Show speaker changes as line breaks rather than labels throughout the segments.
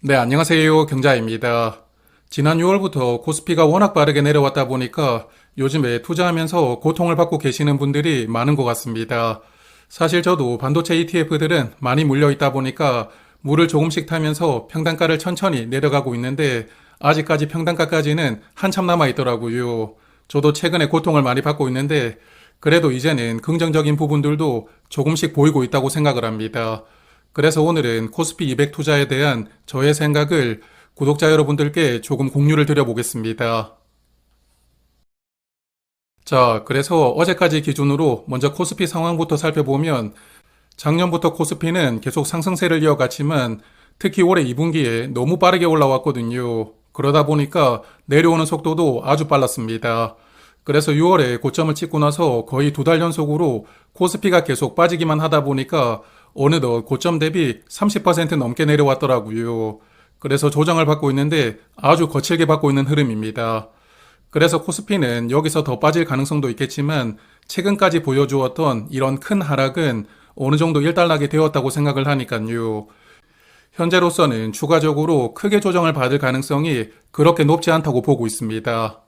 네, 안녕하세요. 경자입니다. 지난 6월부터 코스피가 워낙 빠르게 내려왔다 보니까 요즘에 투자하면서 고통을 받고 계시는 분들이 많은 것 같습니다. 사실 저도 반도체 ETF들은 많이 물려 있다 보니까 물을 조금씩 타면서 평단가를 천천히 내려가고 있는데 아직까지 평단가까지는 한참 남아 있더라고요. 저도 최근에 고통을 많이 받고 있는데 그래도 이제는 긍정적인 부분들도 조금씩 보이고 있다고 생각을 합니다. 그래서 오늘은 코스피 200 투자에 대한 저의 생각을 구독자 여러분들께 조금 공유를 드려보겠습니다. 자, 그래서 어제까지 기준으로 먼저 코스피 상황부터 살펴보면 작년부터 코스피는 계속 상승세를 이어갔지만 특히 올해 2분기에 너무 빠르게 올라왔거든요. 그러다 보니까 내려오는 속도도 아주 빨랐습니다. 그래서 6월에 고점을 찍고 나서 거의 2달 연속으로 코스피가 계속 빠지기만 하다 보니까 어느덧 고점 대비 30% 넘게 내려왔더라고요. 그래서 조정을 받고 있는데 아주 거칠게 받고 있는 흐름입니다. 그래서 코스피는 여기서 더 빠질 가능성도 있겠지만 최근까지 보여주었던 이런 큰 하락은 어느 정도 일단락이 되었다고 생각을 하니까요. 현재로서는 추가적으로 크게 조정을 받을 가능성이 그렇게 높지 않다고 보고 있습니다.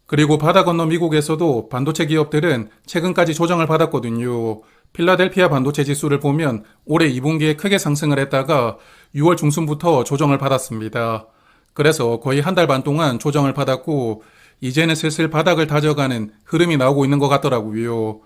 그리고 바다 건너 미국에서도 반도체 기업들은 최근까지 조정을 받았거든요. 필라델피아 반도체 지수를 보면 올해 2분기에 크게 상승을 했다가 6월 중순부터 조정을 받았습니다. 그래서 거의 한 달 반 동안 조정을 받았고 이제는 슬슬 바닥을 다져가는 흐름이 나오고 있는 것 같더라고요.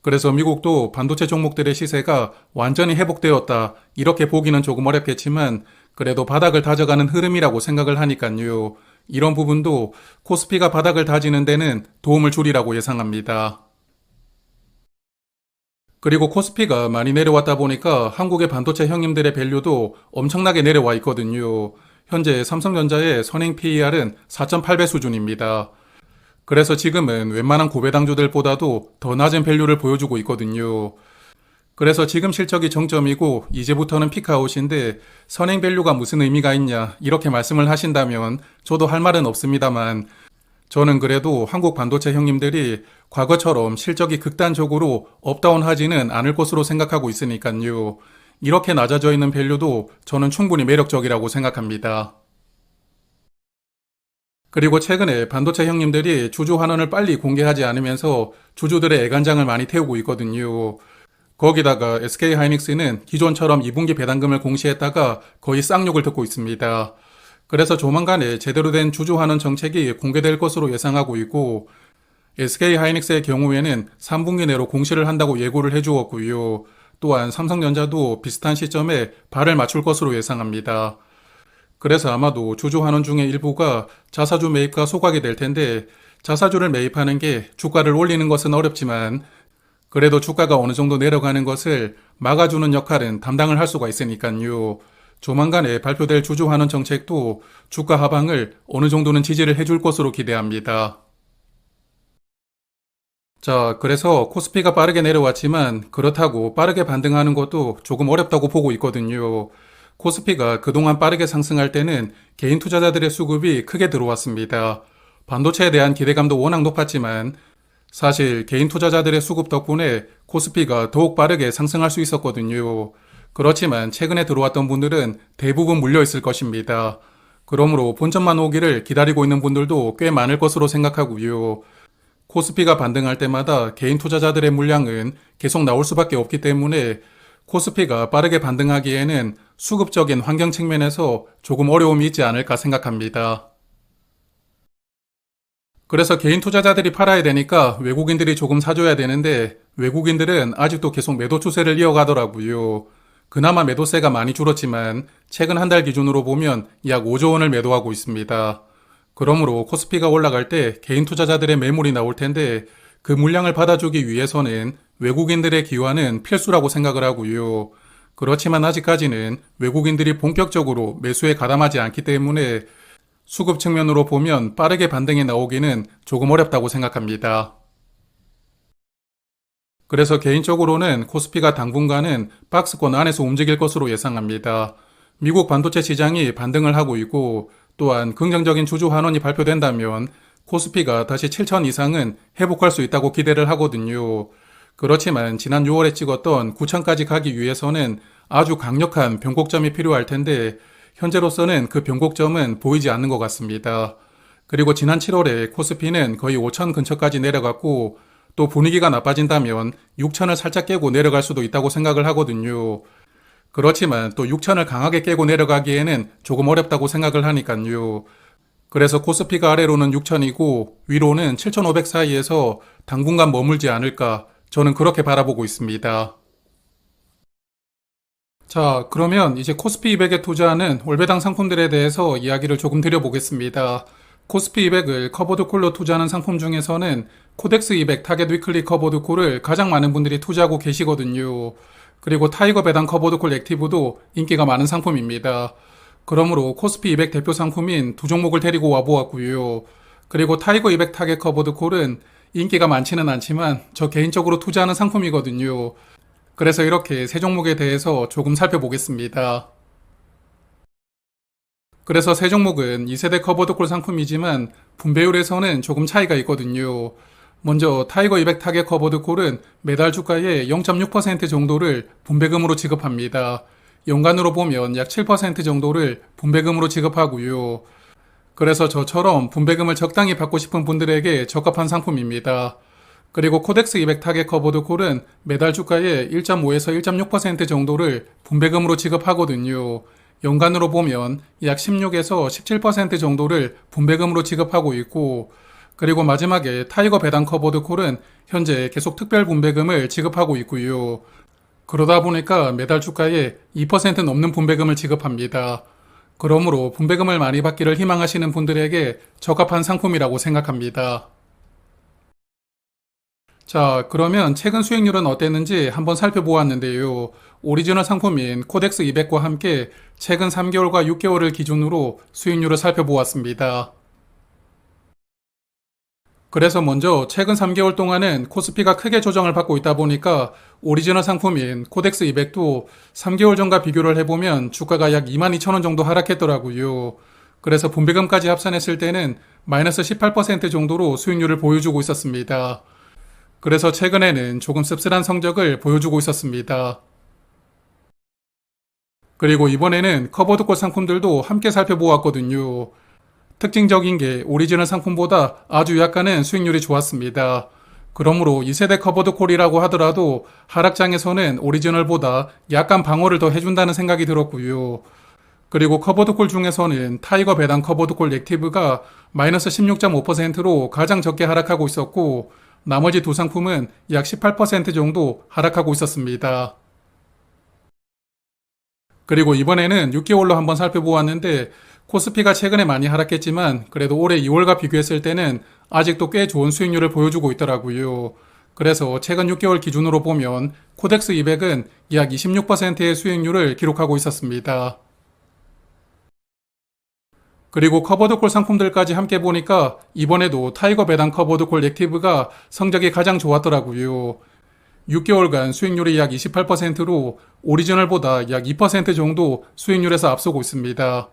그래서 미국도 반도체 종목들의 시세가 완전히 회복되었다 이렇게 보기는 조금 어렵겠지만 그래도 바닥을 다져가는 흐름이라고 생각을 하니까요. 이런 부분도 코스피가 바닥을 다지는 데는 도움을 주리라고 예상합니다. 그리고 코스피가 많이 내려왔다 보니까 한국의 반도체 형님들의 밸류도 엄청나게 내려와 있거든요. 현재 삼성전자의 선행 PER은 4.8배 수준입니다. 그래서 지금은 웬만한 고배당주들보다도 더 낮은 밸류를 보여주고 있거든요. 그래서 지금 실적이 정점이고 이제부터는 피크아웃인데 선행 밸류가 무슨 의미가 있냐 이렇게 말씀을 하신다면 저도 할 말은 없습니다만 저는 그래도 한국 반도체 형님들이 과거처럼 실적이 극단적으로 업다운 하지는 않을 것으로 생각하고 있으니까요. 이렇게 낮아져 있는 밸류도 저는 충분히 매력적이라고 생각합니다. 그리고 최근에 반도체 형님들이 주주 환원을 빨리 공개하지 않으면서 주주들의 애간장을 많이 태우고 있거든요. 거기다가 SK하이닉스는 기존처럼 2분기 배당금을 공시했다가 거의 쌍욕을 듣고 있습니다. 그래서 조만간에 제대로 된 주주 환원 정책이 공개될 것으로 예상하고 있고 SK하이닉스의 경우에는 3분기 내로 공시를 한다고 예고를 해주었고요. 또한 삼성전자도 비슷한 시점에 발을 맞출 것으로 예상합니다. 그래서 아마도 주주 환원 중의 일부가 자사주 매입과 소각이 될 텐데 자사주를 매입하는 게 주가를 올리는 것은 어렵지만 그래도 주가가 어느 정도 내려가는 것을 막아주는 역할은 담당을 할 수가 있으니까요. 조만간에 발표될 주주 환원 정책도 주가 하방을 어느 정도는 지지를 해줄 것으로 기대합니다. 자, 그래서 코스피가 빠르게 내려왔지만 그렇다고 빠르게 반등하는 것도 조금 어렵다고 보고 있거든요. 코스피가 그동안 빠르게 상승할 때는 개인 투자자들의 수급이 크게 들어왔습니다. 반도체에 대한 기대감도 워낙 높았지만 사실 개인 투자자들의 수급 덕분에 코스피가 더욱 빠르게 상승할 수 있었거든요. 그렇지만 최근에 들어왔던 분들은 대부분 물려 있을 것입니다. 그러므로 본전만 오기를 기다리고 있는 분들도 꽤 많을 것으로 생각하고요. 코스피가 반등할 때마다 개인 투자자들의 물량은 계속 나올 수밖에 없기 때문에 코스피가 빠르게 반등하기에는 수급적인 환경 측면에서 조금 어려움이 있지 않을까 생각합니다. 그래서 개인 투자자들이 팔아야 되니까 외국인들이 조금 사줘야 되는데 외국인들은 아직도 계속 매도 추세를 이어가더라고요. 그나마 매도세가 많이 줄었지만 최근 한 달 기준으로 보면 약 5조 원을 매도하고 있습니다. 그러므로 코스피가 올라갈 때 개인 투자자들의 매물이 나올 텐데 그 물량을 받아주기 위해서는 외국인들의 기관은 필수라고 생각을 하고요. 그렇지만 아직까지는 외국인들이 본격적으로 매수에 가담하지 않기 때문에 수급 측면으로 보면 빠르게 반등이 나오기는 조금 어렵다고 생각합니다. 그래서 개인적으로는 코스피가 당분간은 박스권 안에서 움직일 것으로 예상합니다. 미국 반도체 시장이 반등을 하고 있고 또한 긍정적인 주주 환원이 발표된다면 코스피가 다시 7천 이상은 회복할 수 있다고 기대를 하거든요. 그렇지만 지난 6월에 찍었던 9천까지 가기 위해서는 아주 강력한 변곡점이 필요할 텐데 현재로서는 그 변곡점은 보이지 않는 것 같습니다. 그리고 지난 7월에 코스피는 거의 5천 근처까지 내려갔고 또 분위기가 나빠진다면 6천을 살짝 깨고 내려갈 수도 있다고 생각을 하거든요. 그렇지만 또 6천을 강하게 깨고 내려가기에는 조금 어렵다고 생각을 하니까요. 그래서 코스피가 아래로는 6천이고 위로는 7,500 사이에서 당분간 머물지 않을까 저는 그렇게 바라보고 있습니다. 자, 그러면 이제 코스피 200에 투자하는 올배당 상품들에 대해서 이야기를 조금 드려보겠습니다. 코스피 200을 커버드 콜로 투자하는 상품 중에서는 코덱스 200 타겟 위클리 커버드 콜을 가장 많은 분들이 투자하고 계시거든요. 그리고 타이거 배당 커버드 콜 액티브도 인기가 많은 상품입니다. 그러므로 코스피 200 대표 상품인 두 종목을 데리고 와보았고요. 그리고 타이거 200 타겟 커버드 콜은 인기가 많지는 않지만 저 개인적으로 투자하는 상품이거든요. 그래서 이렇게 세 종목에 대해서 조금 살펴보겠습니다. 그래서 세 종목은 2세대 커버드콜 상품이지만 분배율에서는 조금 차이가 있거든요. 먼저 타이거 200 타겟 커버드콜은 매달 주가의 0.6% 정도를 분배금으로 지급합니다. 연간으로 보면 약 7% 정도를 분배금으로 지급하고요. 그래서 저처럼 분배금을 적당히 받고 싶은 분들에게 적합한 상품입니다. 그리고 코덱스 200 타겟 커버드콜은 매달 주가의 1.5에서 1.6% 정도를 분배금으로 지급하거든요. 연간으로 보면 약 16에서 17% 정도를 분배금으로 지급하고 있고, 그리고 마지막에 타이거 배당 커버드 콜은 현재 계속 특별 분배금을 지급하고 있고요. 그러다 보니까 매달 주가에 2% 넘는 분배금을 지급합니다. 그러므로 분배금을 많이 받기를 희망하시는 분들에게 적합한 상품이라고 생각합니다. 자, 그러면 최근 수익률은 어땠는지 한번 살펴보았는데요. 오리지널 상품인 코덱스 200과 함께 최근 3개월과 6개월을 기준으로 수익률을 살펴보았습니다. 그래서 먼저 최근 3개월 동안은 코스피가 크게 조정을 받고 있다 보니까 오리지널 상품인 코덱스 200도 3개월 전과 비교를 해보면 주가가 약 22,000원 정도 하락했더라고요. 그래서 분배금까지 합산했을 때는 마이너스 18% 정도로 수익률을 보여주고 있었습니다. 그래서 최근에는 조금 씁쓸한 성적을 보여주고 있었습니다. 그리고 이번에는 커버드콜 상품들도 함께 살펴보았거든요. 특징적인 게 오리지널 상품보다 아주 약간은 수익률이 좋았습니다. 그러므로 2세대 커버드콜이라고 하더라도 하락장에서는 오리지널보다 약간 방어를 더 해준다는 생각이 들었고요. 그리고 커버드콜 중에서는 타이거 배당 커버드콜 액티브가 마이너스 16.5%로 가장 적게 하락하고 있었고, 나머지 두 상품은 약 18% 정도 하락하고 있었습니다. 그리고 이번에는 6개월로 한번 살펴보았는데 코스피가 최근에 많이 하락했지만 그래도 올해 2월과 비교했을 때는 아직도 꽤 좋은 수익률을 보여주고 있더라고요. 그래서 최근 6개월 기준으로 보면 코덱스 200은 약 26%의 수익률을 기록하고 있었습니다. 그리고 커버드콜 상품들까지 함께 보니까 이번에도 타이거 배당 커버드콜 액티브가 성적이 가장 좋았더라고요. 6개월간 수익률이 약 28%로 오리지널보다 약 2% 정도 수익률에서 앞서고 있습니다.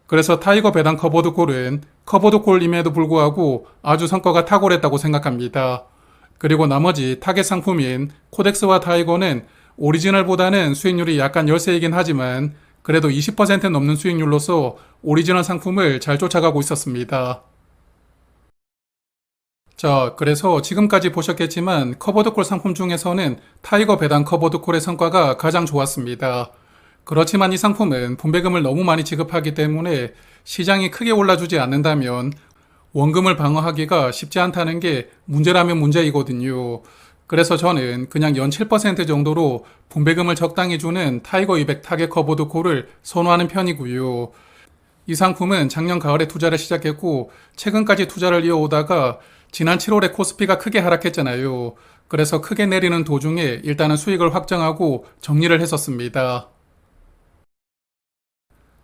그래서 타이거 배당 커버드콜은 커버드콜임에도 불구하고 아주 성과가 탁월했다고 생각합니다. 그리고 나머지 타겟 상품인 코덱스와 타이거는 오리지널보다는 수익률이 약간 열세이긴 하지만 그래도 20% 넘는 수익률로서 오리지널 상품을 잘 쫓아가고 있었습니다. 자, 그래서 지금까지 보셨겠지만 커버드콜 상품 중에서는 타이거 배당 커버드콜의 성과가 가장 좋았습니다. 그렇지만 이 상품은 분배금을 너무 많이 지급하기 때문에 시장이 크게 올라주지 않는다면 원금을 방어하기가 쉽지 않다는 게 문제라면 문제이거든요. 그래서 저는 그냥 연 7% 정도로 분배금을 적당히 주는 타이거 200 타겟 커버드콜을 선호하는 편이고요. 이 상품은 작년 가을에 투자를 시작했고 최근까지 투자를 이어오다가 지난 7월에 코스피가 크게 하락했잖아요. 그래서 크게 내리는 도중에 일단은 수익을 확정하고 정리를 했었습니다.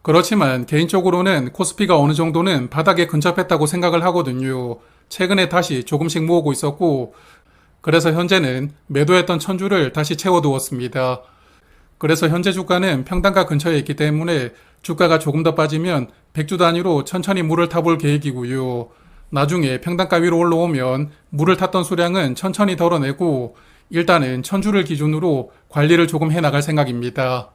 그렇지만 개인적으로는 코스피가 어느 정도는 바닥에 근접했다고 생각을 하거든요. 최근에 다시 조금씩 모으고 있었고 그래서 현재는 매도했던 천주를 다시 채워두었습니다. 그래서 현재 주가는 평단가 근처에 있기 때문에 주가가 조금 더 빠지면 100주 단위로 천천히 물을 타볼 계획이고요. 나중에 평단가 위로 올라오면 물을 탔던 수량은 천천히 덜어내고 일단은 천주를 기준으로 관리를 조금 해나갈 생각입니다.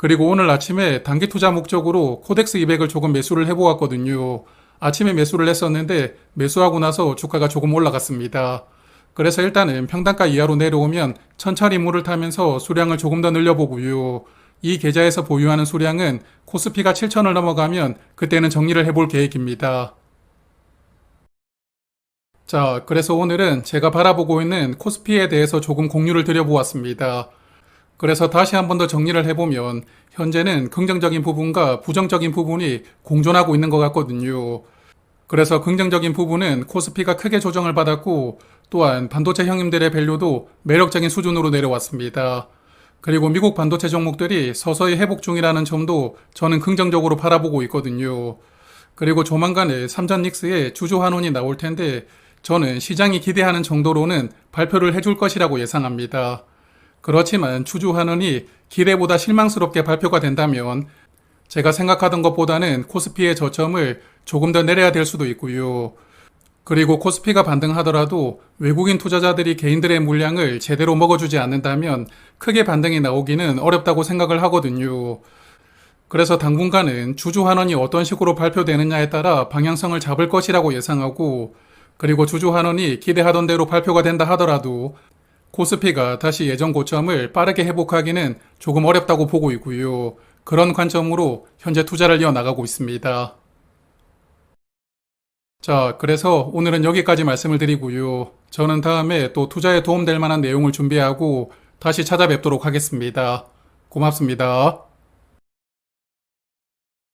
그리고 오늘 아침에 단기 투자 목적으로 코덱스 200을 조금 매수를 해보았거든요. 아침에 매수를 했었는데 매수하고 나서 주가가 조금 올라갔습니다. 그래서 일단은 평단가 이하로 내려오면 천천히 물을 타면서 수량을 조금 더 늘려보고요. 이 계좌에서 보유하는 수량은 코스피가 7천을 넘어가면 그때는 정리를 해볼 계획입니다. 자, 그래서 오늘은 제가 바라보고 있는 코스피에 대해서 조금 공유를 드려보았습니다. 그래서 다시 한 번 더 정리를 해보면 현재는 긍정적인 부분과 부정적인 부분이 공존하고 있는 것 같거든요. 그래서 긍정적인 부분은 코스피가 크게 조정을 받았고 또한 반도체 형님들의 밸류도 매력적인 수준으로 내려왔습니다. 그리고 미국 반도체 종목들이 서서히 회복 중이라는 점도 저는 긍정적으로 바라보고 있거든요. 그리고 조만간에 삼전 닉스의 주주 환원이 나올 텐데 저는 시장이 기대하는 정도로는 발표를 해줄 것이라고 예상합니다. 그렇지만 주주 환원이 기대보다 실망스럽게 발표가 된다면 제가 생각하던 것보다는 코스피의 저점을 조금 더 내려야 될 수도 있고요. 그리고 코스피가 반등하더라도 외국인 투자자들이 개인들의 물량을 제대로 먹어주지 않는다면 크게 반등이 나오기는 어렵다고 생각을 하거든요. 그래서 당분간은 주주 환원이 어떤 식으로 발표되느냐에 따라 방향성을 잡을 것이라고 예상하고, 그리고 주주 환원이 기대하던 대로 발표가 된다 하더라도 코스피가 다시 예전 고점을 빠르게 회복하기는 조금 어렵다고 보고 있고요. 그런 관점으로 현재 투자를 이어나가고 있습니다. 자, 그래서 오늘은 여기까지 말씀을 드리고요. 저는 다음에 또 투자에 도움될 만한 내용을 준비하고 다시 찾아뵙도록 하겠습니다. 고맙습니다.